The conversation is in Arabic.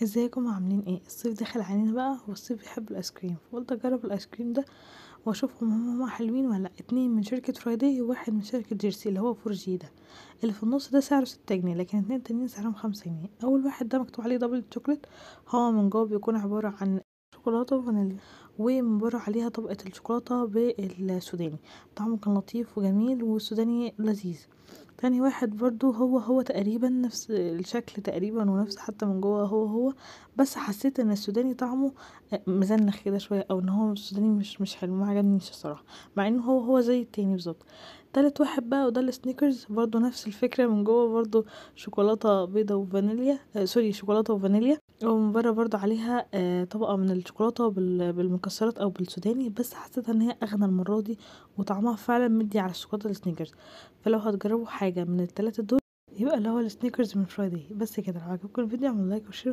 ازيكم عاملين ايه؟ الصيف داخل علينا بقى والصيف بيحب الايس كريم، فقلت اجرب الايس كريم ده واشوفهم هما حلوين ولا لأ. اتنين من شركة فرايداي وواحد من شركة جيرسي اللي هو 4G ده. اللي في النص ده سعره 6 جنيه، لكن اتنين تانيين سعرهم 5 جنيه. اول واحد ده مكتوب عليه دبل شوكليت، هو من جوه بيكون عبارة عن شوكولاتة وفانيليا، ومن بره عليها طبقة الشوكولاتة بالسوداني. طعمه كان لطيف وجميل والسوداني لذيذ. تاني واحد برضو هو تقريبا نفس الشكل تقريبا، ونفس حتى من جوه هو، بس حسيت ان السوداني طعمه مزنخ كده شويه، او ان هو السوداني مش حلو، ما عجبنيش الصراحه، مع انه هو زي التاني بالظبط. تالت واحد بقى وده السنيكرز، برضو نفس الفكره، من جوه برضو شوكولاته بيضه وفانيليا، سوري شوكولاته وفانيليا، ومن بره برضو عليها طبقه من الشوكولاته بالمكسرات او بالسوداني، بس حسيت ان هي اغنى المره دي، وطعمها فعلا مدي على الشوكولاته السنيكرز. فلو هتجربوا حاجة من التلاتة دول، يبقى اللي هو السنيكرز من فرايداي. بس كده، لو عجبكم الفيديو اعملوا لايك وشير.